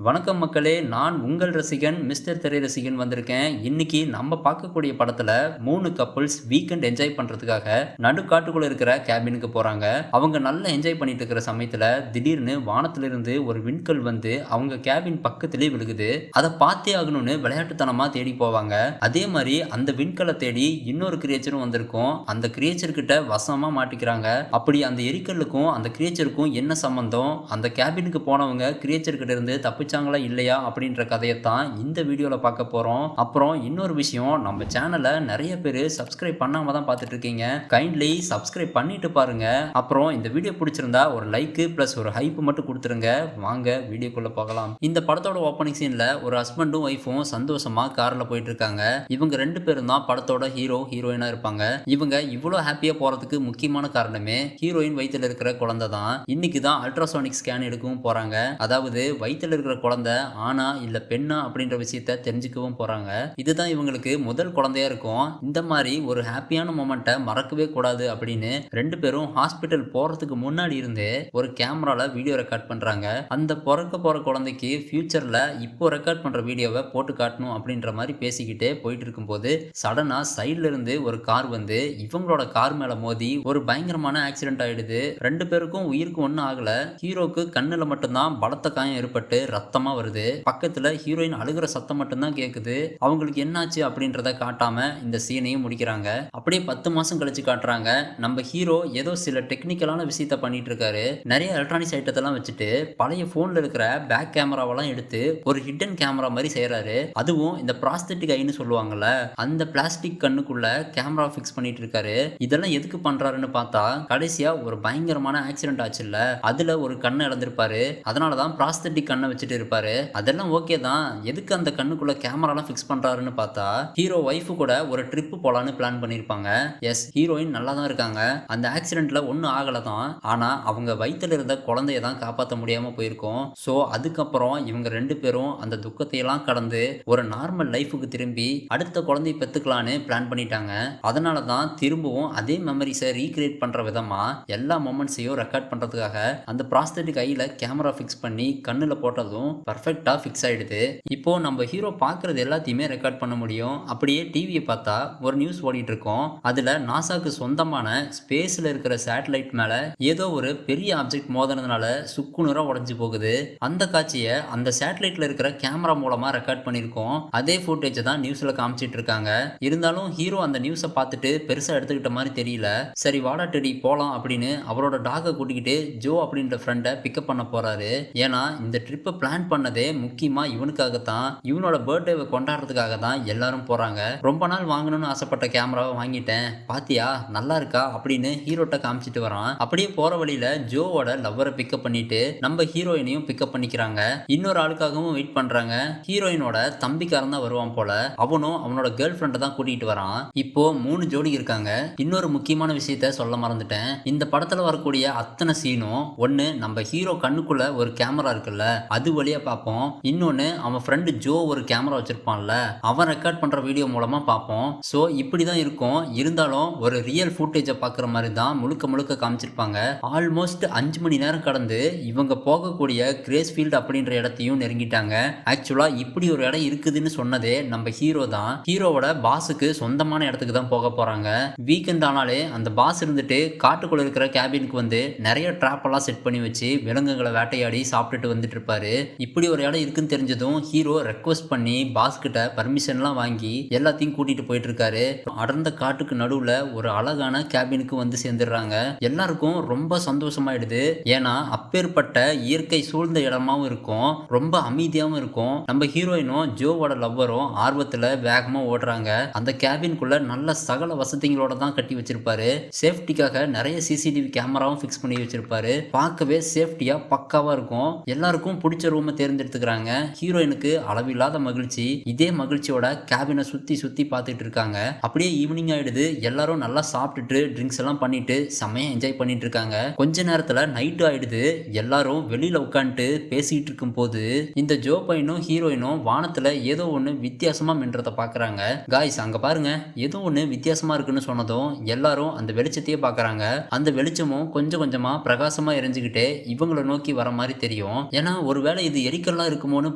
வணக்கம் மக்களே! நான் உங்கள் ரசிகன் மிஸ்டர் திரை ரசிகன் வந்திருக்கேன். இன்னைக்கு நம்ம பார்க்கக்கூடிய படத்துல 3 கப்பிள்ஸ் வீக்கெண்ட் என்ஜாய் பண்றதுக்காக நடுக்காட்டுக்குள்ள இருக்கிற கேபினுக்கு போறாங்க. அவங்க நல்லா என்ஜாய் பண்ணிட்டு இருக்கிற சமயத்துல திடீர்னு வானத்திலிருந்து ஒரு விண்கல் வந்து அவங்க கேபின் பக்கத்திலேயே விழுகுது. அத பார்த்தே ஆகணும்னு விளையாட்டுத்தனமா தேடி போவாங்க. அதே மாரி அந்த விண்கல தேடி இன்னொரு கிரியேச்சரும் வந்திருக்கும். அந்த கிரியேச்சர் கிட்ட வசமா மாட்டிக்கிறாங்க. அப்படி அந்த எரிக்கல்லுக்கும் அந்த கிரியேச்சருக்கும் என்ன சம்பந்தம்? அந்த கேபினுக்கு போனவங்க கிரியேச்சர் கிட்ட இருந்து தப்பிச்சாங்களா இல்லையா அப்படின்ற கதையத்தான் இந்த வீடியோல பார்க்க போறோம். அப்புறம் இன்னொரு விஷயம், நம்ம சேனலை நிறைய பேர் சப்ஸ்கிரைப் பண்ணாம தான் பார்த்துட்டு இருக்கீங்க. கைண்ட்லி சப்ஸ்கிரைப் பண்ணிட்டு பாருங்க. அப்புறம் இந்த வீடியோ பிடிச்சிருந்தா ஒரு லைக் பிளஸ் ஒரு ஹைப் மட்டும் கொடுத்துருங்க. வாங்க வீடியோக்குள்ள போகலாம். இந்த படத்தோட ஓப்பனிங் சீன்ல ஒரு ஹஸ்பண்டும் ஒய்ஃபும் சந்தோஷமா கார்ல போயிட்டு இருக்காங்க. இவங்க 2 பேரும் தான் படத்தோட ஹீரோ ஹீரோயினா இருப்பாங்க. இவங்க இவ்வளவு ஹாப்பியா போறதுக்கு முக்கியமான காரணமே ஹீரோயின் வயித்துல இருக்கிற குழந்தை தான். இன்னைக்கு தான் அல்ட்ராசோனிக் ஸ்கேன் எடுக்கவும் போறாங்க. அதாவது வயித்துல இருக்கிற குழந்தை ஆணா இல்ல பெண்ணா அப்படின்ற விஷயத்த தெரிஞ்சுக்கவும் போறாங்க. இதுதான் இவங்களுக்கு முதல் குழந்தையா இருக்கும். இந்த மாதிரி ஒரு ஹாப்பியான மொமெண்ட்டை மறக்கவே கூடாது அப்படின்னு 2 பேரும் ஹாஸ்பிட்டல் போறதுக்கு முன்னாடி இருந்தே ஒரு கேமரால வீடியோ ரெக்கார்ட் பண்றாங்க. அந்த பிறக்க போற குழந்தைக்கு ஃபியூச்சர்ல இப்போ ரெக்கார்ட் பண்ற வீடியோவை போட்டு காட்டணும் அப்படின்ற மாதிரி பேசிக்கிட்டே போயிட்டு இருக்கும்போது சடனா சைட்ல இருந்து ஒரு கார் வந்து இவங்களோட கார் மேல மோதி ஒரு பயங்கரமான ஆக்சிடென்ட் ஆயிடுது. 2 பேருக்கும் உயிருக்கு ஒன்றும் ஆகல. ஹீரோக்கு கண்ணுல மட்டும்தான் பலத்த காயம் ஏற்பட்டு ரத்தமா வருது. பக்கத்துல ஹீரோயின் அழுகிற சத்தம் மட்டும்தான் கேக்குது. அவங்களுக்கு என்னாச்சு அப்படின்றத காட்டாம இந்த சீனையும் முடிக்கிறாங்க. அப்படியே 10 மாசம் கழிச்சு காட்டுறாங்க. நம்ம ஹீரோ ஏதோ சில டெக்னிக்கலான விஷயத்த பண்ணிட்டு இருக்காரு. நிறைய எலக்ட்ரானிக்ஸ் ஐட்டத்தெல்லாம் வச்சுட்டு பழைய போன்ல இருக்கிற பேக் கேமராவெல்லாம் எடுத்து ஒரு ஹிடன் கேமரா மாதிரி செய்யறாரு. அதுவும் இந்த ப்ராஸ்தட்டிக் ஐன்னு சொல்லுவாங்கல்ல, அந்த பிளாஸ்டிக் கண்ணுக்குள்ள கேமரா ஃபிக்ஸ் பண்ணிட்டு இருக்காரு. இதெல்லாம் எதுக்கு பண்றாருன்னு பார்த்தா கடைசியா ஒரு பயங்கரமான ஆக்சிடென்ட் ஆச்சுல்ல, அதுல ஒரு கண்ணை இழந்திருப்பாரு. அதனாலதான் ப்ராஸ்தட்டிக் கண்ணை வச்சுட்டு இருப்பாரு. அதெல்லாம் ஓகே தான். எதுக்கு அந்த கண்ணுக்குள்ள கேமராலாம் ஃபிக்ஸ் பண்றாருன்னு பார்த்தா ஹீரோ ஒய்ஃப் கூட ஒரு ட்ரிப் போலான்னு பிளான் பண்ணிருப்பாங்க. எஸ், ஹீரோயின் நல்லா தான் இருக்காங்க. அந்த ஆக்சிடென்ட்ல ஒன்னும் ஆகல தான். ஆனா அவங்க வயித்துல இருந்த குழந்தைய தான் காப்பாற்ற முடியாம போயிருக்கும். சோ அதுக்கப்புறம் இவங்க 2 பேரும் அந்த துக்கத்தையெல்லாம் கடந்து ஒரு நார்மல் லைஃபுக்கு திரும்பி அடுத்த குழந்தைய பெத்துக்கலான்னு பிளான் பண்ணிட்டாங்க. அதனால தான் திரும்பவும் அதே மெமரிஸை ரீக்ரியேட் பண்ற விதமா எல்லா மொமெண்ட்ஸையும் ரெக்கார்ட் பண்றதுக்காக அந்த ப்ராஸ்தட்டிக் ஐல கேமரா ஃபிக்ஸ் பண்ணி கண்ணுல போட்டதும் பர்ஃபெக்ட்டா ஃபிக்ஸ் ஆயிடுது. இப்போ நம்ம ஹீரோ பார்க்கறது எல்லாத்தையுமே ரெக்கார்ட் பண்ண முடியும். அப்படியே டிவியை பார்த்தா ஒரு நியூஸ் ஓடிட்டு இருக்கும். அதுல நாசாக்கு சொந்தமான ஸ்பேஸ்ல இருக்கிற சேட்டலைட் மேல ஏதோ ஒரு பெரிய ஆப்ஜெக்ட் மோதினதுனால சுக்குநூறா உடைஞ்சு போகுது. அந்த காட்சியை அந்த சேட்டலைட்ல இருக்கிற கேமரா மூலமா ரெக்கார்ட் பண்ணிருக்கோம். அதே ஃபுட்டேஜ் தான் நியூஸ்ல காமிச்சிட்டு இருக்காங்க. இருந்தாலும் ஹீரோ அந்த நியூஸை பார்த்துட்டு பெருசா எடுத்துக்கிட்ட மாதிரி தெரியல. சரி வாடா டெடி போலாம் அப்படின்னு அவரோட டாகை கூட்டிக்கிட்டு ஜோ அப்படின்ற ஃப்ரெண்டை பிக்கப் பண்ண போறாரு. ஏன்னா இந்த ட்ரிப்பை பிளான் பண்ணதே முக்கியமா இவனுக்காகத்தான். இவனோட பர்த்டேவை கொண்டாடுறதுக்காக தான் எல்லாரும் போறாங்க. ரொம்ப நாள் வாங்கணும்னு ஆசைப்பட்ட கேமராவை வாங்கிட்டேன், பாத்தியா நல்லா இருக்கா அப்படின்னு ஹீரோட்ட காமிச்சிட்டு வரான். அப்படியே போற வழியில ஜோவோட லவ்வரை பிக்கப் பண்ணிட்டு நம்ம ஹீரோயினையும் பிக்கப் பண்ணிக்கிறாங்க. இன்னொரு ஆளுக்காகவும் வெயிட் பண்றாங்க. ஹீரோயினோட தம்பிக்காரன் தான் வருவான் போல. அவனும் அவனோட கேர்ள் ஃப்ரெண்டை தான் கூட்டிட்டு வரான். இப்போ 3 ஜோடி இருக்காங்க. இன்னொரு முக்கியமான விஷயத்த சொல்ல மறந்துட்டேன். இந்த படத்துல வரக்கூடிய அத்தனை சீனும் ஒண்ணு நம்ம ஹீரோ கண்ணுக்குள்ள ஒரு கேமரா இருக்குல்ல, அது வழியா பார்ப்போம். இன்னொன்னு அவன் ஃப்ரெண்டு ஜோ ஒரு கேமரா வச்சிருப்பான்ல, அவன் ரெக்கார்ட் பண்ற வீடியோ மூலமா பார்ப்போம். சோ இப்படிதான் இருக்கும். இருந்தாலும் ஒரு ரியல் ஃபுட்டேஜை பார்க்குற மாதிரி தான் முழுக்க முழுக்க காமிச்சிருப்பாங்க. ஆல்மோஸ்ட் 5 மணி நேரம் கடந்து இவங்க போகக்கூடிய கிரேஸ்ஃபீல்ட் அப்படின்ற இடத்தையும் நெருங்கிட்டாங்க. ஆக்சுவலா இப்படி ஒரு இடம் இருக்குதுன்னு சொன்னதே நம்ம ஹீரோ தான். ஹீரோவோட பாஸுக்கு சொந்தமான இடத்துக்கு தான் போக போறாங்க. வீக்கெண்ட் ஆனாலே அந்த பாஸ் இருந்துட்டு காட்டுக்குள்ள இருக்கிற கேபினுக்கு வந்து நிறைய ட்ராப் எல்லாம் செட் பண்ணி வச்சு விலங்குகளை வேட்டையாடி சாப்பிட்டுட்டு வந்துட்டு இருப்பாரு. இப்படி ஒரு இடம் இருக்குன்னு தெரிஞ்சதும் ஹீரோ ரெக்வஸ்ட் பண்ணி பாஸ் கிட்ட பர்மிஷன்லாம் வாங்கி எல்லாத்தையும் கூட்டிட்டு போயிட்டு இருக்காரு. அடர்ந்த காட்டுக்கு நடுவுல ஒரு அழகான கேபினுக்கு வந்து சேர்ந்துடுறாங்க. எல்லாருக்கும் ரொம்ப சந்தோஷமாயிடுது. ஏன்னா அப்பேற்பட்ட இயற்கை சூழ்ந்த இடமாவும் இருக்கும், ரொம்ப அமைதியாவும் இருக்கும். நம்ம ஹீரோயினும் ஜோவோட லவ்வரும் ஆர்வத்துல வேகமா ஓடுறாங்க. அந்த கேபினுக்குள்ள நல்ல சகல வசதிகளோட தான் கட்டி வச்சிருப்பாரு. சேஃப்டிக்காக நிறைய சிசிடிவி கேமராவும் ஃபிக்ஸ் பண்ணி வச்சிருப்பாரு. பார்க்கவே சேஃப்டியா பக்காவா இருக்கும். எல்லாருக்கும் பிடிச்ச ரூமை தேர்ந்தெடுத்துக்கிறாங்க. ஹீரோயினுக்கு அளவில்லாத மகிழ்ச்சி. இதே மகிழ்ச்சியோட கேபினை சுத்தி சுத்தி பார்த்துட்டு இருக்காங்க. அப்படியே ஈவினிங் ஆயிடுது. எல்லாரும் நல்லா சாப்பிட்டுட்டு ட்ரிங்க்ஸ் எல்லாம் பண்ணிட்டு செம்மையா என்ஜாய் பண்ணிட்டு இருக்காங்க. கொஞ்ச நேரத்துல நைட்டு ஆயிடுது. எல்லாரும் வெளியில உட்காந்துட்டு பேசிட்டு இருக்கும் போது இந்த ஜோ பையனும் ஹீரோயினும் வானத்துல ஏதோ ஒண்ணு வித்தியாசமா மின்றத பாக்குறாங்க. காய்ஸ் அங்க பாருங்க, ஏதோ ஒண்ணு வித்தியாசமா இருக்குன்னு சொன்னதும் எல்லாரும் அந்த வெளிச்சத்தையே பாக்குறாங்க. அந்த வெளிச்சமும் கொஞ்சம் கொஞ்சமா பிரகாசமா எரிஞ்சுக்கிட்டே இவங்களை நோக்கி வர மாதிரி தெரியும். ஏன்னா ஒருவேளை இது எரிக்கல்லாம் இருக்குமோன்னு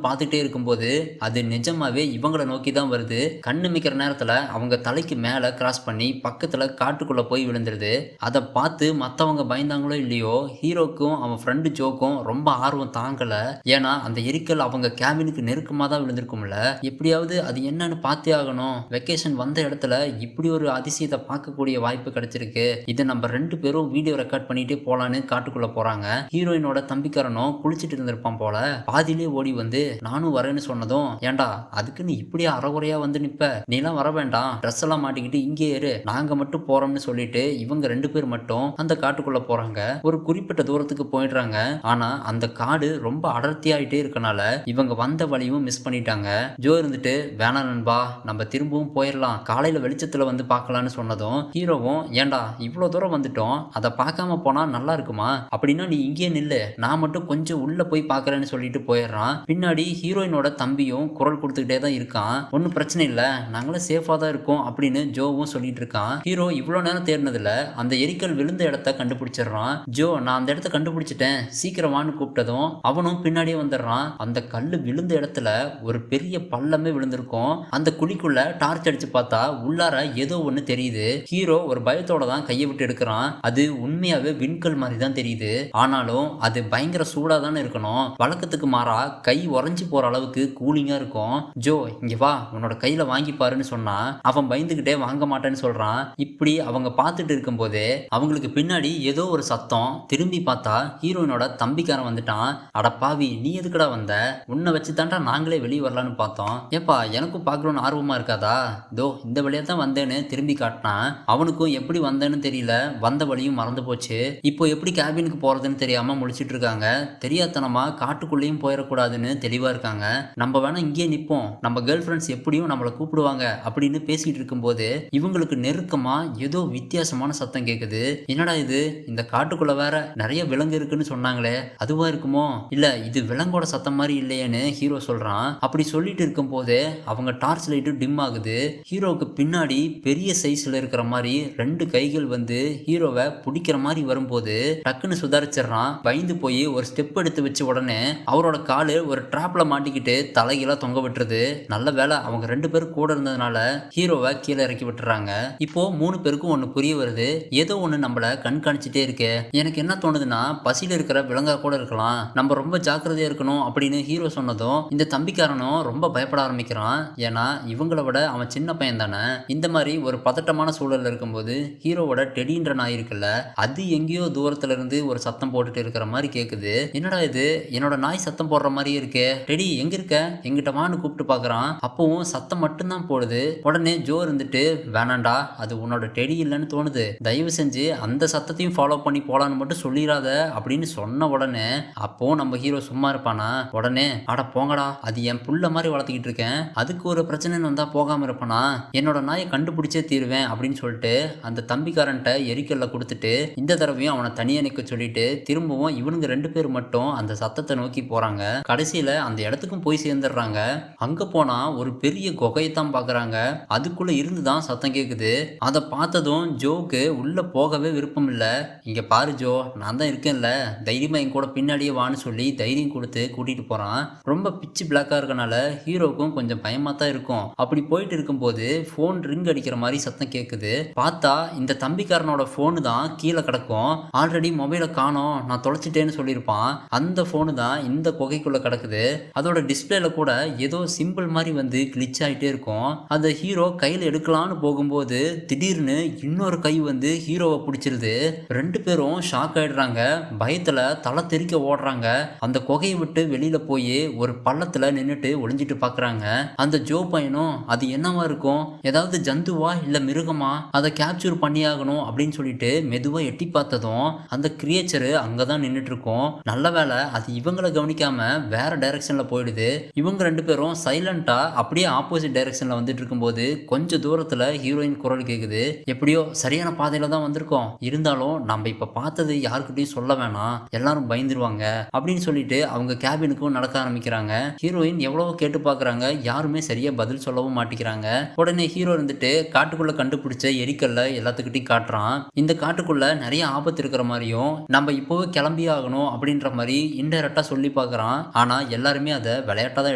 பார்த்துட்டே இருக்கும்போது அது நிஜமாவே இவங்கள நோக்கி தான் வருது. கண்ணு இமைக்கிற நேரத்துல அவங்க தலைக்கு மேல கிராஸ் பண்ணி பக்கத்துல காட்டுக்குள்ள போய் விழுந்துருது. அத பார்த்து மத்தவங்க பயந்தாங்களோ இல்லையோ, ஹீரோக்கும் அவன் ஃப்ரெண்டு ஜோக்கும் ரொம்ப ஆர்வம் தாங்கல. ஏன்னா அந்த எரிக்கல் அவங்க கேபினுக்கு நெருக்கமா தான் விழுந்திருக்கும்ல. எப்படியாவது அது என்னன்னு பார்த்தே ஆகணும். வெக்கேஷன் வந்த இடத்துல இப்படி ஒரு அதிசயத்தை பார்க்கக்கூடிய வாய்ப்பு கிடைச்சிருக்கு. இதை நம்ம 2 பேரும் வீடியோ ரெக்கார்ட் பண்ணிட்டே போலான்னு காட்டுக்குள்ள போறாங்க. ஹீரோயினோட தம்பிக்காரனும் குளிச்சிட்டு இருந்திருப்பான் போல. பாதியிலே ஓடி வந்து நானும் வரேன்னு சொன்னதும், ஏண்டா அதுக்குன்னு இப்படியே அறகுறையா வந்து நிப்ப, நீலாம் வர வேண்டாம், ட்ரெஸ் எல்லாம் மாட்டிக்கிட்டு இங்கே இரு, நாங்க மட்டும் போறோம்னு சொல்லிட்டு இவங்க 2 பேர் மட்டும் அந்த காட்டுக்குள்ள போறாங்க. ஒரு குறிப்பிட்ட தூரத்துக்கு போயிடுறாங்க. ஆனா அந்த காடு ரொம்ப அடர்த்தியாயிட்டே இருக்கனால இவங்க வந்த வழியும் மிஸ் பண்ணிட்டாங்க. ஜோ இருந்துட்டு, வேணாம் நண்பா, நம்ம திரும்பவும் போயிடலாம், காலையில வெளிச்சத்துல வந்து பார்க்கலான்னு சொன்னதும் ஹீரோவும், ஏண்டா இவ்வளவு தூரம் வந்துட்டோம், அதை பார்க்காம போனா நல்லா இருக்குமா, அப்படின்னா நீ இங்கே நில்லு, நான் மட்டும் கொஞ்சம் உள்ள போய் பார்க்கறேன்னு சொல்லிட்டு போயிடுறான். பின்னாடி ஹீரோயினோட தம்பியும் குரல் கொடுத்துக்கிட்டே தான் இருக்கான். ஒன்றும் பிரச்சனை இல்லை, நாங்களும் சேஃபா தான் இருக்கோம் அப்படின்னு ஜோவும் சொல்லிட்டு இருக்கான். ஹீரோ இவ்வளவு நேரம் தேடினதுல அந்த எரிக்கல் விழுந்த இடத்த கண்டுபிடிச்சிடுறான். ஜோ, நான் அந்த இடத்த கண்டுபிடிச்சிட்டேன், சீக்கிரமானு கூப்பிட்டதும் அவனும் பின்னாடியே வந்துடுறான். அந்த கல்லு விழுந்த இடத்துல ஒரு பெரிய பள்ளமே விழுந்திருக்கும். அந்த குழிக்குள்ள டார்ச் அடிச்சு பார்த்தா உள்ளார ஏதோ ஒண்ணு தெரியுது. ஹீரோ ஒரு பயத்தோட தான் கையை விட்டு எடுக்கிறான். அது உண்மையாவே விண்கல் மாதிரி தான் தெரியுது. ஆனாலும் அது பயங்கர சூடா தானே இருக்கணும். வழக்கத்துக்கு மாறா கை உறைஞ்சு போற அளவுக்கு கூலிங்கா இருக்கும். ஜோ, இங்க வா, உன்னோட கையில வாங்கி பாருன்னு சொன்னா அவன் பயந்துகிட்டே வாங்க மாட்டேன்னு சொல்றான். இப்படி அவங்க பார்த்துட்டு இருக்கும் போதே அவங்களுக்கு பின்னாடி ஏதோ ஒரு சத்தம். திரும்பி பார்த்தா ஹீரோயினோட தம்பிக்காரன் வந்துட்டான். அட பாவி, நீ எதுக்குடா வந்த, உன்னை வச்சு தாண்டா நாங்களே வெளியே வரலான்னு பார்த்தோம். ஏப்பா, எனக்கும் பார்க்கணும்னு ஆர்வமா இருக்காதா, தோ இந்த வழியா தான் வந்தேன்னு திரும்பி காட்டினான். அவனுக்கும் எப்படி வந்தேன்னு தெரியல, வந்த வழியும் மறந்து போச்சு. இப்போ எப்படி கேபினுக்கு போறதுன்னு தெரியாம முழிச்சிட்டு இருக்காங்க. தெரியாதனமா காட்டுக்குள்ளேயும் போயிடக்கூடாதுன்னு தெளிவா இருக்காங்க. நம்ம வேணா இங்கே நிப்போம், நம்ம கேர்ள் ஃப்ரெண்ட்ஸ் எப்படியும் நம்மளை கூப்பிடுவாங்க அப்படின்னு பேசிட்டு இருக்கும்போது இவங்களுக்கு நெருக்கமா ஏதோ வித்தியாசமான சத்தம் கேக்குது. என்னடா இது, இந்த காட்டுக்குள்ள வேற நிறைய விலங்கு இருக்குன்னு சொன்னாங்களே, அதுவா இருக்குமோ, இல்ல இது விலங்கோட சத்தம் மாதிரி இல்லையேன்னு ஹீரோ சொல்றான். அப்படி சொல்லிட்டு இருக்கும் போதே அவங்க டார்ச் லைட்டு டிம் ஆகுது. ஹீரோவுக்கு பின்னாடி பெரிய சைஸ்ல இருக்கிற மாதிரி 2 கைகள் வந்து ஹீரோவை பிடிக்கிற மாதிரி வரும்போது டக்குன்னு சுதாரிச்சிடறான். பயந்து போய் ஒரு ஸ்டெப் எடுத்து வச்ச உடனே அவரோட காலு ஒரு டிராப்ல மாட்டிக்கிட்டு தலைகீழா தொங்க விட்டுருது. நல்ல வேலை அவங்க 2 பேரும் கூட இருந்ததுனால ஹீரோவை கீழே இறக்கி விட்டுறாங்க. இப்போ 3 பேருக்கும் ஒண்ணு புரிய வருது, ஏதோ ஒண்ணு நம்மள கண்காணிச்சுட்டே இருக்கு. எனக்கு என்ன தோணுதுன்னா, பசியில இருக்கிற விலங்கா கூட இருக்கலாம், நம்ம ரொம்ப ஜாக்கிரதையா இருக்கணும் அப்படின்னு ஹீரோ சொன்னதும் இந்த தம்பிக்காரனும் ரொம்ப பயப்பட ஆரம்பிக்கிறான். ஏன்னா இவங்கள விட அவன் சின்ன பையன் தானே. இந்த மாதிரி ஒரு பதட்டமான சூழல்ல இருக்கும்போது ஹீரோவோட டெடின்ற நாய் இருக்குல்ல, அது எங்கேயோ தூரத்துல இருந்து ஒரு சத்தம் போட்டுட்டு இருக்கிற மாதிரி கேக்குது. என்னடா இது, என்னோட நாய் சத்தம் போடுற மாதிரியே இருக்கே, டெடி எங்க இருக்க, எங்கிட்ட வான்னு கூப்பிட்டு பாக்குறான். அப்பவும் சத்தம் மட்டும்தான் போடுது. உடனே ஜோ இருந்துட்டு, வேணாண்டா, அது உன்னோட டெடி இல்லைன்னு தோணுது, தயவு செஞ்சு அந்த சத்தத்தையும் ஃபாலோ பண்ணி போலான்னு மட்டும் சொல்லிடாத அப்படின்னு சொன்ன உடனே அப்போ நம்ம ஹீரோ சும்மா இருப்பானா. உடனே, அட போங்கடா, அது என் புள்ள மாதிரி வளர்த்துக்கிட்டு இருக்கேன், அதுக்கு ஒரு பிரச்சனைன்னு வந்தா போகாம இருப்பானா, என்னோட நாயை கண்டுபிடிச்சே தீருவேன் அப்படின்னு சொல்லிட்டு அந்த தம்பிக்காரன்ட்ட எரிக்கல்ல கொடுத்துட்டு இந்த தடவையும் அவனை தனியா நிக்க சொல்லிட்டு திரும்பவும் இவனுங்க 2 பேர் மட்டும் அந்த சத்தத்தை நோக்கி போறாங்க. கடைசியில அந்த இடத்துக்கும் போய் சேர்ந்துடுறாங்க. அங்க போனா ஒரு பெரிய குகையத்தான் பாக்குறாங்க. அதுக்குள்ள இருந்துதான் சத்தம் கேக்குது. அதை பார்த்ததும் ஜோக்கு உள்ள போகவே விருப்பம் இல்ல. இங்க பாரு ஜோ, நான் தான் இருக்கேன்ல, தைரியமா என் கூட பின்னாடியே வான்னு சொல்லி தைரியம் கொடுத்து கூட்டிட்டு போறான். ரொம்ப பிச்சு பிளாக்கா இருக்கனால ஹீரோக்கும் கொஞ்சம் பயமா தான் இருக்கும். அப்படி போயிட்டு இருக்கும்போது போன் ரிங் அடிக்கிற மாதிரி சத்தம் கேக்குது. பார்த்தா இந்த தம்பிக்காரனோட போனு தான் கீழே கிடக்கும். ஆல்ரெடி மொபைலை காணோம், நான் தொலைச்சிட்டேன்னு சொல்லியிருப்பான். அந்த போனு தான் இந்த குகைக்குள்ள கிடக்குது. அதோட டிஸ்பிளேல கூட ஏதோ சிம்பிள் மாதிரி வந்து கிளிச் ஆயிட்டே இருக்கும். அந்த ஹீரோ கையில எடுக்கலான்னு போகும்போது திடீர்னு இன்னொரு கை வந்து ஹீரோவை பிடிச்சிருது. 2 பேரும் ஷாக் ஆயிடுறாங்க. பயத்துல தலை தெறிக்க ஓடுறாங்க. அந்த குகையை விட்டு வெளியில போய் ஒரு பள்ளத்துல நின்னுட்டு ஒளிஞ்சிட்டு பாக்குறாங்க. அந்த ஜோ பையனும், அது என்னவா இருக்கும், ஏதாவது ஜந்துவா இல்ல மிருகமா, அதை கேப்சர் பண்ணியாகணும் அப்படின்னு சொல்லிட்டு மெதுவா எட்டி பார்த்ததும் அந்த கிரியேச்சர் அங்கதான் நின்னுட்டு இருக்கும். நல்ல வேலை அது இவங்களை கவனிக்காம வேற டைரக்ஷன்ல போயிடுது. இவங்க 2 பேரும் சைலண்டா அப்படியே ஆப்போசிட் டைரக்ஷன்ல வந்துட்டு இருக்கும்போது கொஞ்சம் தூரத்துல ஹீரோயின் குரல் கேக்குது. எப்படியோ சரியான பாதையில தான் வந்திருக்கோம், இருந்தாலும் நம்ம இப்ப பார்த்தது யாருக்கிட்டையும் சொல்ல வேணாம், எல்லாரும் பயந்துருவாங்க அப்படின்னு சொல்லிட்டு அவங்க கேபினுக்கும் நடக்க ஆரம்பிக்கிறாங்க. ஹீரோயின் எவ்வளவோ கேட்டு பாக்குறாங்க, யாருமே சரியா பதில் சொல்லவும் மாட்டேங்கிறாங்க. உடனே ஹீரோ இருந்துட்டு காட்டுக்குள்ள கண்டுபிடிச்ச எரிக்கல்ல எல்லாத்துக்கிட்டையும் காட்டுறான். இந்த காட்டுக்குள்ள நிறைய ஆபத்து இருக்கிற மாதிரியும் நம்ம இப்போவே கிளம்பி ஆகணும் அப்படின்ற மாதிரி இன்டைரக்டா சொல்லி பாக்குறான். ஆனா எல்லாருமே அதை விளையாட்டா தான்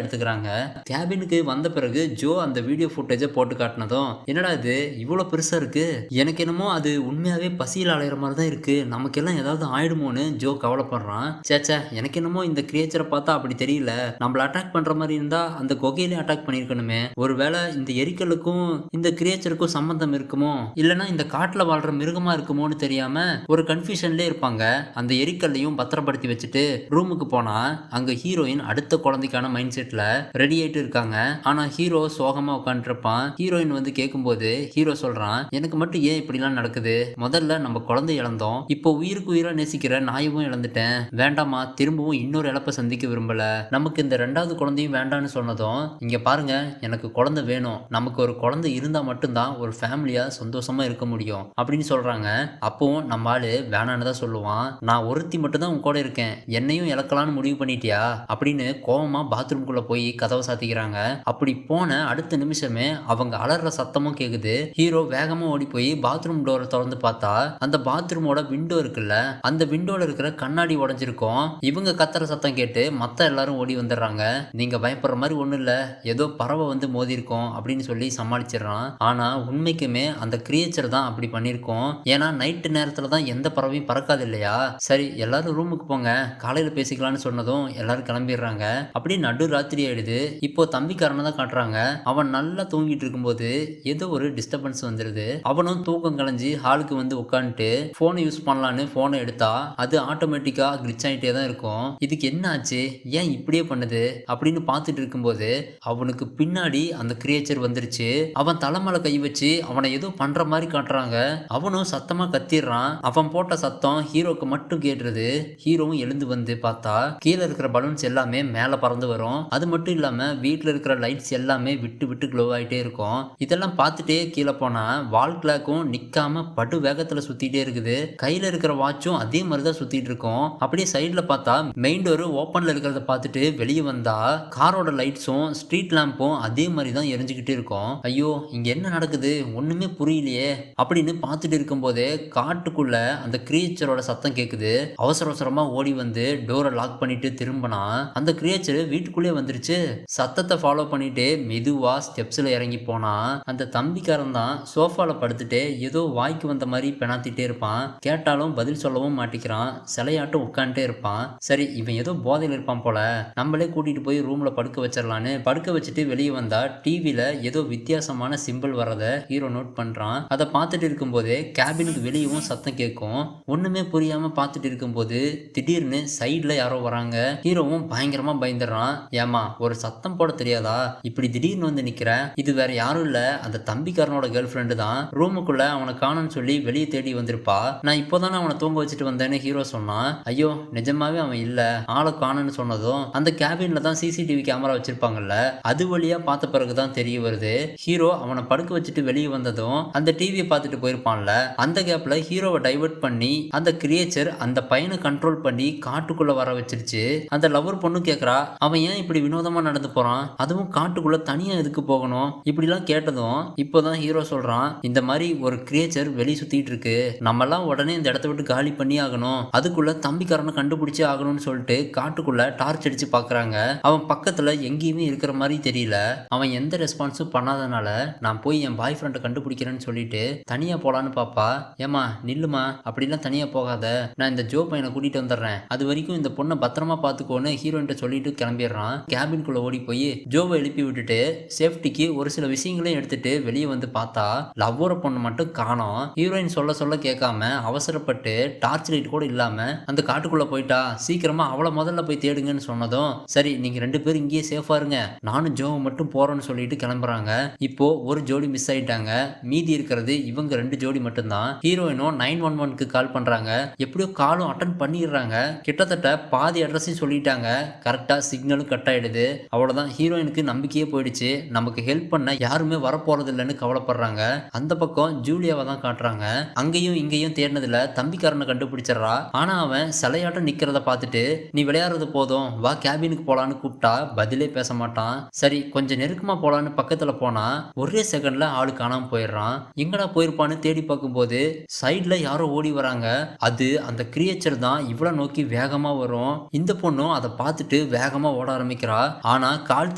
எடுத்துக்கிறாங்க. கேபினுக்கு வந்த பிறகு ஜோ அந்த வீடியோ ஃபுட்டேஜை போட்டு காட்டினதும், என்னடா இது இவ்வளோ பெருசா இருக்கு, எனக்கு என்னமோ அது உண்மையாவே பசியில் அலையிற மாதிரி தான் இருக்கு, நமக்கெல்லாம் ஏதாவது ஆயிடுமோன்னு ஜோ கவலைப்படுறான். சேச்சே, எனக்கு என்னமோ இந்த கிரியேச்சரை பார்த்தா அப்படி தெரியல, நம்மள அட்டாக் பண்ற மாதிரி இருந்தா அந்த குகையிலே அட்டாக் பண்ணிருக்கணுமே, ஒருவேளை இந்த எரிக்கலுக்கும் இந்த கிரியேச்சருக்கும் சம்பந்தம் இருக்குமோ, இல்லைன்னா இந்த காட்டுல வாழ்ற மிருகமா இருக்குமோன்னு தெரியாம ஒரு கன்ஃபியூஷன்லேயே இருப்பாங்க. அந்த எரிக்கல்லையும் பத்திரப்படுத்தி வச்சுட்டு ரூமுக்கு போனா அங்க ஹீரோயின் அடுத்த குழந்தைக்கான மைண்ட் செட்ல ரெடி ஆயிட்டு இருக்காங்க. ஆனா ஹீரோ சோகமா உட்காந்துருப்பான். ஹீரோயின் வந்து கேட்கும்போது ஹீரோ சொல்றான், எனக்கு மட்டும் ஏன் இப்படிலாம் நடக்குது, முதல்ல நம்ம குழந்தை இழந்தோம், இப்போ உயிருக்கு உயிரா நேசிக்கிற நாயவும் இழந்துட்டேன், வேண்டாமா திரும்பவும் இன்னொரு இழப்பை சந்திக்க விரும்பல, நமக்கு இந்த ரெண்டாவது குழந்தையும் வேண்டான்னு சொன்னதும், இங்க பாருங்க எனக்கு குழந்தை வேணும், நமக்கு ஒரு குழந்தை இருந்தா மட்டும்தான் ஒரு ஃபேமிலியா சந்தோஷமா இருக்க முடியும் அப்படின்னு சொல்றாங்க. அப்பவும் நம்ம ஆளு வேணான்னு தான் சொல்லுவான். நான் ஒருத்தி மட்டும் தான் உன் கூட இருக்கேன், என்னையும் இழக்கலான்னு முடிவு பண்ணிட்டியா அப்படின்னு கோவமா பாத்ரூம்குள்ள போய் கதவை சாத்திக்கிறாங்க. அப்படி போன அடுத்த நிமிஷமே அவங்க அலற சத்தமும் கேக்குது. ஹீரோ வேகமா ஓடி போய் பாத்ரூம் டோரை திறந்து பார்த்தா அந்த பாத்ரூமோட விண்டோ இருக்குல்ல, அந்த விண்டோல இருக்கிற கண்ணாடி உடைஞ்சிருக்கும். இவங்க கத்துற சத்தம் கேட்டு மத்த எல்லாரும் ஓடி வந்துடுறாங்க. நீங்க பயப்படுற மாதிரி ஒண்ணும் இல்ல, ஏதோ பறவை வந்து மோதி இருக்கும் அப்படின்னு சொல்லி சமாளிச்சிடறான். ஆனா உண்மைக்குமே அந்த கிரியேச்சர் தான் அப்படி பண்ணிருக்கோம். ஏன்னா நைட்டு நேரத்துல தான் எந்த பறவையும் பறக்காது இல்லையா. சரி எல்லாரும் ரூமுக்கு போங்க, காலையில பேசிக்கலாம்னு சொன்னதும் எல்லாரும் கிளம்பிடுறாங்க. அப்படி நடு ராத்திரி ஆயிடுது. இப்போ தம்பிக்காரனை தான் காட்டுறாங்க. அவன் நல்லா தூங்கிட்டு இருக்கும்போது ஏதோ ஒரு டிஸ்டர்பன்ஸ் வந்துருது. அவனும் தூக்கம் கலைஞ்சி ஹாலுக்கு வந்து உட்காந்துட்டு போனை யூஸ் பண்ணலான்னு போனை எடுத்தா அது ஆட்டோமேட்டிக்கா கிளிச் ஆயிட்டே தான் இருக்கும். இதுக்கு என்ன ஆச்சு, ஏன் இப்படியே பண்ணுது அப்படின்னு பார்த்துட்டு இருக்கும்போது அவனுக்கு பின்னாடி அந்த கிரியேச்சர் வந்துருச்சு. அவன் தலைமலை கை வச்சு அவனை ஏதோ பண்ற மாதிரி காட்டுறாங்க. அவனும் சத்தமா கத்திடுறான். அவன் போட்ட சத்தம் ஹீரோக்கு மட்டும் கேட்டுருது. ஹீரோவும் எழுந்து வந்து பார்த்தா கீழே இருக்கிற பலூன்ஸ் எல்லாமே மேல பறந்து வரும். அது மட்டும் இல்லாம வீட்டுல இருக்கிற லைட்ஸ் எல்லாமே விட்டு விட்டு க்ளோ ஆயிட்டே இருக்கும். இதெல்லாம் பார்த்துட்டே கீழே போனா வால் கிளாக்கும் நிக்காம படு வேகத்துல சுத்திட்டே இருக்குது. கையில இருக்கிற வாட்சும் அதே மாதிரிதான் சுத்திட்டு இருக்கும். அப்படியே சைட்ல பார்த்தா மெயின் டோர் ஓப்பன்ல இருக்கிறத பார்த்துட்டு வெளியே வந்தா காரோட லைட்ஸும் ஸ்ட்ரீட் லேம்பும் அதே மாதிரி தான் எரிஞ்சுக்கிட்டே இருக்கும். ஐயோ இங்க என்ன நடக்குது ஒண்ணுமே புரியலையே அப்படின்னு பார்த்துட்டு இருக்கும் போதே காட்டுக்குள்ள அந்த கிரியேச்சரோட சத்தம் கேக்குது. அவசர அவசரமா ஓடி வந்து டோரை லாக் பண்ணிட்டு திரும்பினா அந்த கிரியேச்சர் வீட்டுக்குள்ளே வந்துருச்சு. சத்தத்தை ஃபாலோ பண்ணிட்டு மெதுவா ஸ்டெப்ஸ்ல இறங்கி போனா அந்த தம்பிக்காரன் தான் சோஃபால படுத்துட்டு ஏதோ வாய்க்கு வந்த மாதிரி பெணாத்திட்டே இருப்பான். கேட்டாலும் பதில் சொல்லவும் மாட்டிக்கிறான். சிலையாட்டம் உட்காந்துட்டே இருப்பான். சரி இவன் ஏதோ போதையில் இருப்பான் போல, நம்மளே கூட்டிட்டு போய் ரூம்ல படுக்க வச்சிடலான்னு படுக்க வச்சுட்டு வெளியே வந்தா டிவில ஏதோ வித்தியாசமான சிம்பிள் வரத ஹீரோ நோட் பண்றான். அதை பார்த்துட்டு இருக்கும்போதே கேபினுக்கு வெளியவும் சத்தம் கேட்கும். ஒண்ணுமே புரியாம பார்த்துட்டு இருக்கும்போது திடீர்னு சைட்ல யாரோ வராங்க. ஹீரோவும் பயங்கரமா பயந்துடுறான். ஏமா ஒரு சத்தம் போட தெரியாதா, இப்படி திடீர்னு வந்து நிக்கிற, இது வேற யாரும் இல்ல அந்த தம்பிக்காரனோட கேர்ள் ஃப்ரெண்டு தான், ரூமுக்குள்ள அவனை காணும்னு சொல்லி வெளியே தேடி வந்திருப்பா, நான் இப்போதானே அவனை தூங்க வச்சுட்டு வந்தேன்னு ஹீரோ சொன்னான். ஐயோ நிஜமாவே அவன் இல்ல, ஆளை காணும்னு சொன்னதும் அந்த கேபின்ல தான் சிசிடிவி கேமரா வச்சிருப்பாங்கல்ல, அது வழியா பார்த்த பிறகுதான் தெரிய வருது. ஹீரோ அவனை படுக்க வச்சுட்டு வெளியே வந்ததும் அந்த டிவியை பார்த்துட்டு போயிருப்பான்ல, அந்த கேப்ல ஹீரோவை டைவர்ட் பண்ணி அந்த கிரியேச்சர் அந்த பையனை கண்ட்ரோல் பண்ணி காட்டுக்குள்ள வர வச்சிருச்சு. அந்த லவர் பொண்ணு கேக்குறா, அவன் ஏன் இப்படி வினோதமா நடந்து போறான், அதுவும் காட்டுக்குள்ள தனியா எதுக்கு போகணும், இப்படிலாம் கேட்டதும் இப்போதான் ஹீரோ சொல்றான், இந்த மாதிரி ஒரு கிரியேச்சர் வெளியே சுத்திட்டு இருக்கு, நம்ம எல்லாம் உடனே இந்த இடத்த விட்டு காலி பண்ணி ஆகணும், அதுக்குள்ள தம்பிக்காரனை கண்டுபிடிச்சே ஆகணும்னு சொல்லிட்டு காட்டுக்குள்ள டார்ச் அடிச்சு பாக்குறாங்க. அவன் பக்கத்துல எங்கேயுமே இருக்கிற மாதிரி தெரியல. அவன் எந்த ரெஸ்பான்ஸும் பண்ணாதனால நான் போய் என் பாய் ஃப்ரெண்டை கண்டுபிடிக்கிறேன்னு சொல்லிட்டு தனியா போலான்னு பாப்பா. ஏமா நில்லுமா, அப்படிலாம் தனியா போகாத, நான் இந்த ஜோ பையனை கூட்டிட்டு வந்துடுறேன், அது வரைக்கும் இந்த பொண்ணை பத்திரமா பாத்துக்கோன்னு ஹீரோயின்ட்ட சொல்லிட்டு கிளம்பிடுறான். கேபின்குள்ள ஓடி போய் ஜோவை எழுப்பி விட்டுட்டு சேஃப்டிக்கு ஒரு சில விஷயங்களையும் எடுத்துட்டு வெளியே வந்து பார்த்தா லவ்வோர பொண்ணு மட்டும் காணோம். ஹீரோயின் சொல்ல சொல்ல கேட்காம அவசரப்பட்டு டார்ச் லைட் கூட இல்லாம அந்த காட்டுக்குள்ள போயிட்டா, சீக்கிரமா அவளை முதல்ல போய் தேடுங்கன்னு சொன்னதும் சரி நீங்க ரெண்டு பேரும் இங்கேயே சேஃபா இருங்க, நானும் ஜோவை மட்டும் போறேன்னு சொல்லிட்டு கிளம்புறாங்க. இப்போ ஒரு ஜோடி மிஸ் ஆயிட்டாங்க, மீதி இருக்கிறது இவங்க ரெண்டு ஜோடி மட்டும்தான். ஹீரோயினும் 911க்கு கால் பண்றாங்க. எப்படியோ காலும் அட்டன் பண்ணிடுறாங்க. கிட்டத்தட்ட பாதி அட்ரஸையும் சொல்லிட்டாங்க. கரெக்டா சிக்னலும் கட் ஆயிடுது. அவ்வளவுதான், ஹீரோயினுக்கு நம்பிக்கையே போயிடுச்சு, நமக்கு ஹெல்ப் பண்ண யாருமே வரப்போறது இல்லைன்னு கவலைப்படுறாங்க. அந்த பக்கம் ஜூலியாவை தான் காட்டுறாங்க. அங்கேயும் இங்கேயும் தேடினதுல தம்பிக்காரனை கண்டுபிடிச்சிடறா. ஆனா அவன் சிலையாட்டம் நிக்கிறத பார்த்துட்டு நீ விளையாடுறது போதும் வா கேபினுக்கு போலான்னு கூப்பிட்டா பதிலே பேச மாட்டான். சரி கொஞ்சம் நெருக்கமா போலான்னு பக்கத்துல போனா ஒரே செகண்ட்ல ஆளு காணாம போயிடுறான். எங்கடா போயிருப்பான்னு தேடி பார்க்கும்போது சைட்ல யாரோ ஓடி வராங்க. அது அந்த கிரியேச்சர் தான் இவ்வளவு நோக்கி வேகமா வரும். இந்த பொண்ணும் அதை பார்த்துட்டு வேகமா ஓட ஆரம்பிக்கிறா. ஆனா கால்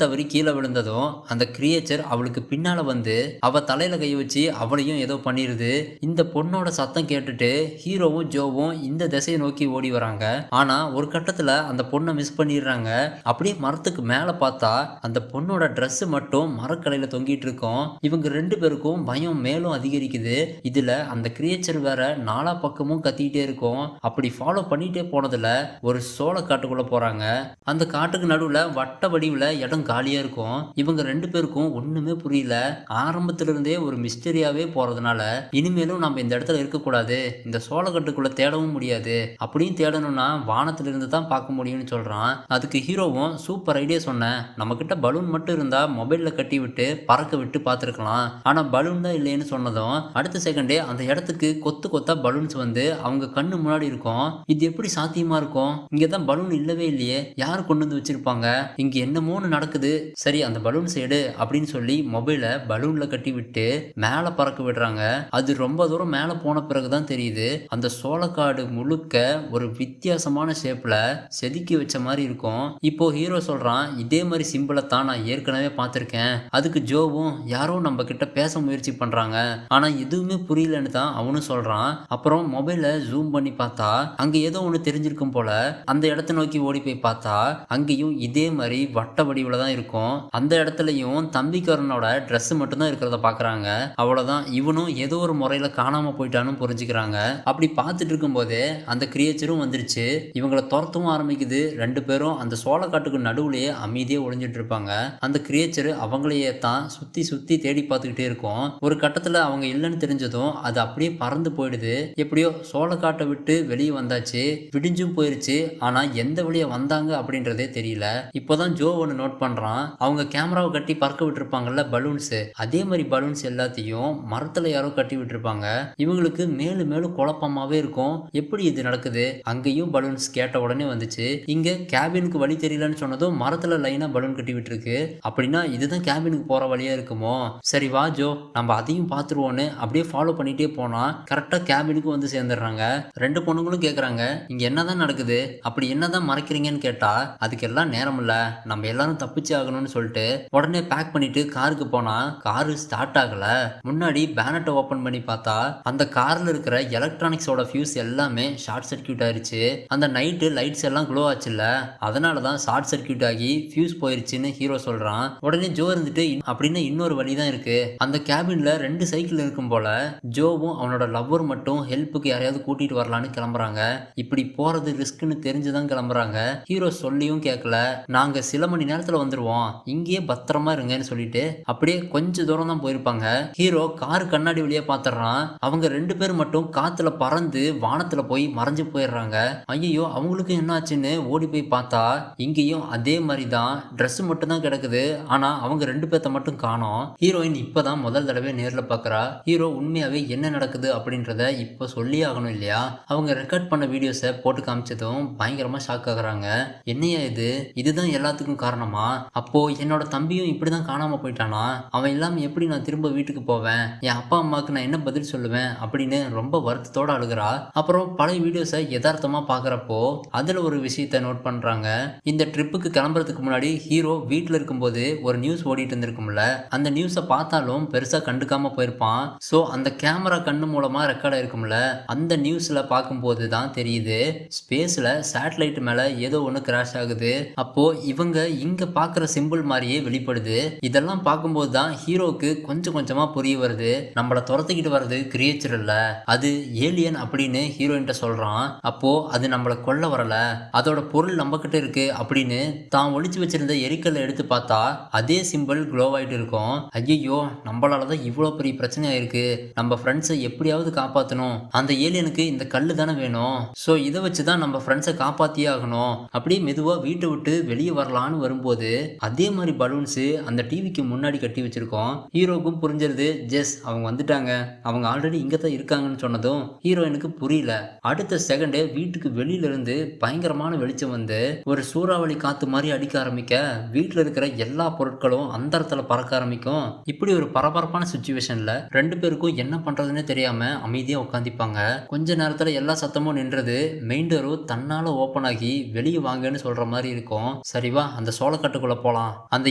தவறி கீழே விழுந்ததும் அந்த கிரியேச்சர் அவளுக்கு பின்னால வந்து அவ தலையில கை வச்சு அவளையும் ஏதோ பண்ணிருது. இந்த பொண்ணோட சத்தம் கேட்டுட்டு ஹீரோவும் ஜோவும் இந்த திசையை நோக்கி ஓடி வராங்க. ஆனா ஒரு கட்டத்துல அந்த பொண்ணை மிஸ் பண்ணிடுறாங்க. அப்படியே மரத்துக்கு மேல பார்த்தா அந்த பொண்ணோட Dress மட்டும் மரக்கலையில தொங்கிட்டு இருக்கும். இவங்க 2 பேருக்கும் பயம் மேலும் அதிகரிக்குது. இதுல அந்த கிரியேச்சர் வேற நாலா பக்கமும் கத்திக்கிட்டே இருக்கும். அப்படி ஃபாலோ பண்ணிட்டே போனதுல ஒரு சோள காட்டுக்குள்ள போறாங்க. அந்த காட்டுக்கு நடுவுல வட்ட வடிவுல இடம் காலியா இருக்கும். இவங்க 2 பேருக்கும் ஒண்ணுமே புரியல. ஆரம்பத்துல இருந்தே ஒரு மிஸ்டரியாவே போறதுனால இனிமேலும் நம்ம இந்த இடத்துல இருக்கக்கூடாது, இந்த சோளக்காட்டுக்குள்ள தேடவும் முடியாது, அப்படியும் தேடணும்னா வானத்துல இருந்து தான் பார்க்க முடியும்னு சொல்றான். அதுக்கு ஹீரோவும் சூப்பர் ஐடியா சொன்னேன், நம்ம கிட்ட பலூன் மட்டும் இருந்தா மொபைல்ல கட்டி விட்டு பறக்க விட்டு பார்த்துருக்கலாம், ஆனா பலூன் தான் இல்லைன்னு சொன்னதும் அடுத்த செகண்டே அந்த இடத்துக்கு கொத்து கொத்தா பலூன்ஸ் வந்து அவங்க கண்ணு முன்னாடி இருக்கும். இது எப்படி சாத்தியமா இருக்கும்? இங்கதான் பலூன் இல்லவே இல்லையே, யார் கொண்டு வந்து வச்சிருப்பாங்க, இங்க என்னமோன்னு நடக்குது, சரி அந்த பலூன்ஸ் எடு அப்படின்னு சொல்லி மொபைல பலூன்ல கட்டி விட்டு மேல பறக்க விடுறாங்க. அது ரொம்ப தூரம் மேல போன பிறகுதான் தெரியுது அந்த சோளக்காடு முழுக்க ஒரு வித்தியாசமான ஷேப்ல செதுக்கி வச்ச மாதிரி இருக்கும். இப்போ ஹீரோ சொல்றான், இதே மாதிரி சிம்பிளை தான் நான் ஏற்கனவே பார்த்திருக்கேன். அதுக்கு ஜோவும் யாரோ நம்ம கிட்ட பேச முயற்சி பண்றாங்க, ஆனா எதுவுமே புரியலன்னு தான் அவனும் சொல்றான். அப்புறம் மொபைல ஜூம் பண்ணி பார்த்தா அங்க ஏதோ ஒண்ணு தெரிஞ்சிருக்கும் போல. அந்த இடத்தை நோக்கி ஓடி போய் பார்த்தா அங்கேயும் இதே மாதிரி வட்ட வடிவுல தான் இருக்கும். அந்த இடத்துலயும் தம்பிக்காரனோட Dress மட்டும் தான் இருக்கிறத பாக்குறாங்க. அவ்வளவுதான், இவனும் ஏதோ ஒரு முறையில காணாம போயிட்டான்னு புரிஞ்சுக்கிறாங்க. அப்படி பார்த்துட்டு இருக்கும் போதே அந்த கிரியேச்சரும் வந்துருச்சு. இவங்களை துரத்தவும் ஆரம்பிக்குது. 2 பேரும் அந்த சோளக்காட்டுக்கு நடுவுலயே அமைதியா ஒளிஞ்சிட்டு இருப்பாங்க. அந்த கிரியேச்சர் அவங்களையே தான் சுத்தி சுத்தி தேடி பார்த்துக்கிட்டே இருக்கும். ஒரு கட்டத்துல அவங்க இல்லைன்னு தெரிஞ்சதும் அது அப்படியே பறந்து போயிடுது. எப்படியோ சோளக்காட்டை விட்டு வெளியே வந்தாச்சு, விடிஞ்சும் போயிருச்சு. ஆனா எந்த வழியா வந்தாங்க அப்படின்றதே தெரியல. இப்போதான் ஜோ ஒன்னு நோட் பண்றான், அவங்க கேமராவை கட்டி பறக்க விட்டுருப்பாங்கல்ல பலூன்ஸ், அதே மாதிரி பலூன்ஸ் எல்லாத்தையும் மரத்துல யாரோ கட்டி விட்டுருப்பாங்க. இவங்களுக்கு மேலும் மேலும் குழப்பமாவே இருக்கும், எப்படி இது நடக்குது? அங்கேயும் பலூன்ஸ் கேட்ட உடனே வந்துச்சு. இங்க கேபினுக்கு வழி தெரியலன்னு சொன்னதும் மரத்துல லைனா பலூன் கட்டி விட்டுருக்கு. அப்படின்னா இதுதான் கேபினுக்கு போற வழியா இருக்குமோ? சரி வா ஜோ, நம்ம அதையும் பார்த்துருவோன்னு அப்படியே ஃபாலோ பண்ணிட்டே போனா கரெக்டா கேபினுக்கு வந்து சேர்ந்துடுறாங்க. 2 பொண்ணுங்களும் கேக்குறாங்க, இங்க என்னதான் நடக்குது, அப்படி என்னதான் மறைக்கிறீங்கன்னு கேட்டா அதுக்கு எல்லாம் நேரம் இல்ல, நம்ம எல்லாரும் தப்பிச்சு ஆகணும்னு சொல்லிட்டு உடனே பேக் பண்ணிட்டு காருக்கு போனா காரு ஸ்டார்ட் ஆகல. முன்னாடி பேனட்டை ஓபன் பண்ணி பார்த்தா அந்த கார்ல இருக்கிற எலக்ட்ரானிக்ஸோட ஃபியூஸ் எல்லாமே ஷார்ட் சர்க்கியூட் ஆயிருச்சு. அந்த நைட்டு லைட்ஸ் எல்லாம் க்ளோ ஆச்சுல்ல, அதனாலதான் ஷார்ட் சர்க்கியூட் ஆகி ஃபியூஸ் போயிருச்சுன்னு ஹீரோ சொல்றான். உடனே ஜோ இருந்துட்டு அப்படின்னு இன்னொரு வழி தான் இருக்கு, அந்த கேபின்ல 2 சைக்கிள் இருக்கும் போல, ஜோவும் அவனோட லவ்வர் மட்டும் ஹெல்ப்புக்கு யாரையாவது கூட்டிட்டு வரலான்னு கிளம்புறாங்க. இப்படி போறது ரிஸ்க்னு தெரிஞ்சுதான் கிளம்புறாங்க. ஹீரோ சொல்லியும் கேட்கல, நாங்க சில மணி நேரத்துல வந்துருவோம், இங்கேயே பத்திரமா இருங்கன்னு சொல்லிட்டு அப்படியே கொஞ்ச தூரம் தான் போயிருப்பாங்க. ஹீரோ கார் கண்ணாடி வழியா பாத்துறான். அவங்க 2 பேர் மட்டும் காத்துல பறந்து வானத்துல போய் மறைஞ்சு போயிடுறாங்க. ஐயோ அவங்களுக்கும் என்ன ஆச்சுன்னு ஓடி போய் பார்த்தா இங்கேயும் அதே மாதிரி தான் Dress மட்டும் தான் கிடக்குது. ஆனா அவங்க 2 பேர்த்த மட்டும் காணோம். ஹீரோயின் இப்பதான் முதல் தடவை நேர்ல பாக்குறா. ஹீரோ உண்மையாவே என்ன நடக்குது அப்படின்றத இப்ப சொல்லி ஆகணும் இல்லையா? அவங்க ரெக்கார்ட் பண்ண வீடியோஸை போட்டு காமிச்சதும் பயங்கரமா ஷாக் ஆகுறாங்க. என்னையா இது, இதுதான் எல்லாத்துக்கும் காரணமா? அப்போ என்னோட தம்பியும் இப்படிதான் காணாம போயிட்டானா? அவன் இல்லாம எப்படி நான் திரும்ப வீட்டுக்கு போவேன்? என் அப்பா அம்மாவுக்கு நான் என்ன பதில் சொல்லுவேன் அப்படின்னு ரொம்ப வருத்தத்தோட அழுகிறா. அப்புறம் பழைய வீடியோஸை யதார்த்தமா பாக்குறப்போ அதுல ஒரு விஷயத்த நோட் பண்றாங்க. இந்த ட்ரிப்புக்கு கிளம்புறதுக்கு முன்னாடி ஹீரோ வீட்டுல இருக்கும்போது ஒரு நியூஸ் ஓடிட்டு இருந்திருக்கும்ல, அந்த நியூஸை பார்த்தாலும் பெருசா கண்டுக்காம போயிருப்பான். சோ அந்த கேமரா கண்ணு மூலமா ரெக்கார்ட் ஆயிருக்கும்ல, அந்த நியூஸ்ல பார்க்கும்போது தான் தெரியுது ஸ்பேஸ்ல சேட்டலைட் மேல ஏதோ ஒண்ணு கிராஷ் ஆகுது. அப்போ இவங்க இங்க பாக்குற சிம்பிள் மாதிரியே வெளிப்படுது. இதெல்லாம் பார்க்கும்போது தான் ஹீரோக்கு கொஞ்சம் கொஞ்சமா புரிய வருது, நம்மள துரத்திக்கிட்டு வர்றது கிரியேச்சர் இல்ல, அது ஏலியன் அப்படின்னு ஹீரோயின்ட்ட சொல்றான். அப்போ அது நம்மள கொல்ல வரல, அதோட பொருள் நம்ம கிட்ட இருக்கு அப்படின்னு தான் ஒளிச்சு வச்சிருந்த எரிக்கல்ல எடுத்து பார்த்தா அதே சிம்பிள் க்ளோ ஆயிட்டு இருக்கும். ஐயோ நம்மளாலதான் இவ்வளவு பெரிய பிரச்சனை ஆயிருக்கு, நம்ம ஃப்ரெண்ட்ஸை எப்படியாவது காப்பாத்தணும், அந்த ஏலியனுக்கு இந்த கல்லு தானே வேணும், சோ இதை வச்சுதான் நம்ம ஃப்ரெண்ட்ஸை காப்பாத்தியே ஆகணும். அப்படியே மெதுவா வீட்டை விட்டு வெளியே வரலான்னு வரும்போது அதே மாதிரி பலூன்ஸ் அந்த டிவிக்கு முன்னாடி கட்டி வச்சிருக்கோம். ஹீரோக்கும் புரிஞ்சிருது, ஜெஸ் அவங்க வந்துட்டாங்க, அவங்க ஆல்ரெடி இங்க தான் இருக்காங்கன்னு சொன்னதும் ஹீரோயினுக்கு புரியல. அடுத்த செகண்டே வீட்டுக்கு வெளியில இருந்து பயங்கரமான வெளிச்சம் வந்து ஒரு சூறாவளி காத்து மாதிரி அடிக்க ஆரம்பிக்க வீட்டுல இருக்கிற எல்லா பொருட்களும் அந்த இடத்துல பறக்க ஆரம்பிக்கும். இப்படி ஒரு பரபரப்பான சுச்சுவேஷன்ல 2 பேருக்கும் என்ன பண்றதுன்னு தெரியாம அமைதியா உட்காந்துப்பாங்க. கொஞ்ச நேரத்துல எல்லா சத்தமும் நின்றது. மெயின் டோரும் தன்னால ஓபன் ஆகி வெளியே வாங்கன்னு சொல்ற மாதிரி இருக்கும். சரி வா அந்த சோளக்காட்டுக்குள்ள போலாம், அந்த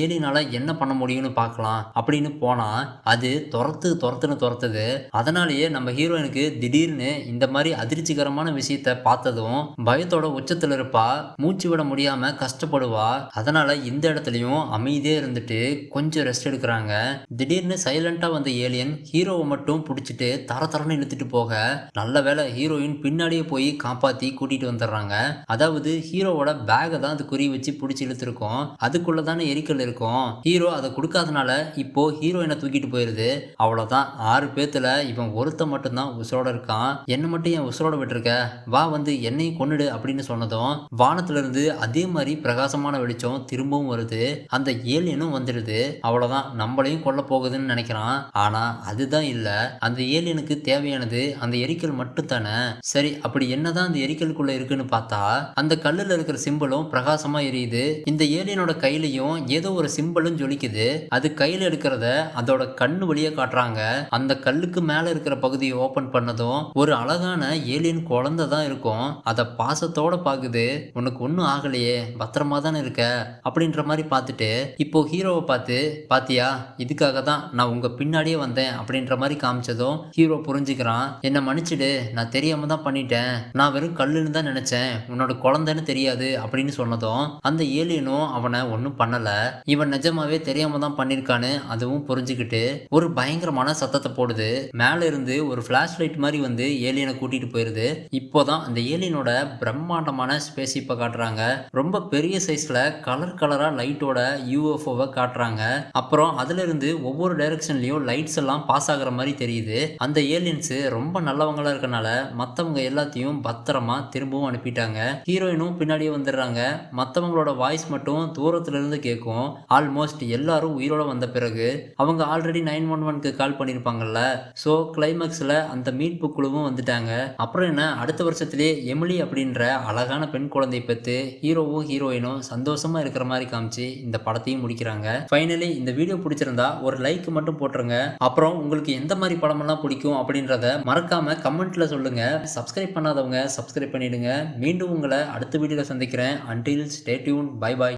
ஏலியனால என்ன பண்ண முடியும்னு பார்க்கலாம் அப்படின்னு போனா அது துரத்துது. அதனாலேயே நம்ம ஹீரோயினுக்கு திடீர்னு இந்த மாதிரி அதிர்ச்சிகரமான விஷயத்த பார்த்ததும் பயத்தோட உச்சத்துல இருப்பா, மூச்சு விட முடியாம கஷ்டப்படுவா. அதனால இந்த இடத்துலயும் அமைதியே இருந்துட்டு கொஞ்சம் ரெஸ்ட் எடுக்கிறாங்க. திடீர்னு சைலண்டா வந்த ஏலியன் ஹீரோவை மட்டும் பிடிச்சிட்டு தர தரன்னு இழுத்துட்டு போக, நல்ல வேளை ஹீரோயின் பின்னாடியே போய் காப்பாத்தி கூட்டிட்டு வந்துடுறாங்க. அதாவது ஹீரோவோட பேக்கை தான் அது குறி வச்சு பிடிச்சி இழுத்துருக்கும். அதுக்குள்ள தானே எரிக்கல் இருக்கும். ஹீரோ அதை கொடுக்காதனால இப்போ ஹீரோயினை தூக்கிட்டு போயிருது. அவ்வளவுதான், 6 பேத்துல இவன் ஒருத்த மட்டும்தான் உசுரோட இருக்கான். என்ன மட்டும் என் உசுரோட விட்டுருக்க, வா வந்து என்னையும் கொன்னுடு அப்படின்னு சொன்னதும் வானத்துல இருந்து அதே மாதிரி பிரகாசமான வெளிச்சம் திரும்பவும் வருது. அந்த ஏலியனும் வந்துடுது. அவ்வளவுதான், நம்மளையும் கொல்ல போகுதுன்னு நினைக்கிறான். ஆனா அதுதான் இல்ல, அந்த ஏலியனுக்கு தேவையானது அந்த எரிக்கல் மட்டும் தானே. சரி, அப்படி என்னதான் அந்த எரிக்கலுக்குள்ள இருக்குன்னு பார்த்தா அந்த கல்லுல இருக்கிற சிம்பிளும் பிரகாசமா எரியுது. இந்த ஏலியனோட கையிலையும் ஏதோ ஒரு சிம்பிளும் ஜொலிக்குது. அது கையில எடுக்கிறத அதோட கண்ணு வழியா காட்டுறாங்க. அந்த கல்லுக்கு மேல இருக்கிற பகுதியை ஓபன் பண்ணதும் ஒரு அழகான ஏலியன் குழந்தை தான் இருக்கும். அத பாசத்தோட பாக்குது. உனக்கு ஒன்னும் ஆகலையே, பத்திரமா தானே இருக்க அப்படின்ற மாதிரி பார்த்துட்டு இப்போ ஹீரோவை பார்த்து, பாத்தியா இதுக்காக தான் நான் உங்க பின்னாடியே வந்தேன் அப்படின்ற மாதிரி காமிச்சதும் ஹீரோ புரிஞ்சுக்கிறான். என்ன மன்னிச்சிடு, நான் தெரியாம தான் பண்ணிட்டேன், நான் வெறும் கல்லுன்னு தான் நினைச்சேன், உன்னோட குழந்தைன்னு தெரியாது அப்படின்னு சொன்னதும் அந்த ஏலியனும் அவனை ஒன்றும் பண்ணல, இவன் நிஜமாவே தெரியாம தான் பண்ணிருக்கான்னு அதுவும் புரிஞ்சுக்கிட்டு ஒரு பயங்கரமான சத்தத்தை போடுது. மேல இருந்து ஒரு பிளாஷ் லைட் மாதிரி வந்து ஏலியனை கூட்டிட்டு போயிருது. இப்போதான் அந்த ஏலியனோட பிரம்மாண்டமான ஸ்பேஸ்ஷிப்பை காட்டுறாங்க. ரொம்ப பெரிய சைஸ்ல கலர் கலரா லைட்டோட யூஎஃப்ஓவை காட்டுறாங்க. அப்புறம் அதுல இருந்து ஒவ்வொரு டைரக்ஷன்லயும் லைட்ஸ் எல்லாம் பாஸ் ஆகுற மாதிரி தெரியுது. அந்த ஏலியன்ஸ் ரொம்ப நல்லவங்களா இருக்கனால மத்தவங்க எல்லாத்தையும் பத்திரமா திரும்பவும் அனுப்பிட்டாங்க. ஹீரோயினும் பின்னாடியே வந்துடுறாங்க. மத்தவங்களோட வாய்ஸ் மட்டும் தூரத்துல இருந்து கேட்கும். ஆல்மோஸ்ட் எல்லாரும் உயிரோட வந்த பிறகு அவங்க ஆல்ரெடி 911க்கு கால் பண்ணிருப்பாங்கல்ல. சோ கிளைமேக்ஸ்ல அந்த மீட்பு குழுவும் வந்துட்டாங்க. அப்புறம் என்ன, அடுத்த வருஷத்திலேயே எமிலி அப்படின்ற அழகான பெண் குழந்தை பெற்று ஹீரோவும் ஹீரோயினும் சந்தோஷமா இருக்கிற மாதிரி காமிச்சு இந்த படத்தையும் முடிக்கிறாங்க. ஃபைனலி இந்த வீடியோ பிடிச்சிருந்தா ஒரு லைக் மட்டும் போட்டுருங்க. அப்புறம் உங்களுக்கு எந்த மாதிரி படமெல்லாம் பிடிக்கும் அப்படின்றத மறக்காம கமெண்ட்ல சொல்லுங்க. சப்ஸ்கிரைப் பண்ணாதவங்க சப்ஸ்கிரைப் பண்ணிடுங்க. மீண்டும் உங்களை அடுத்த வீடியோல சந்திக்கிறேன். Until stay tune, bye bye.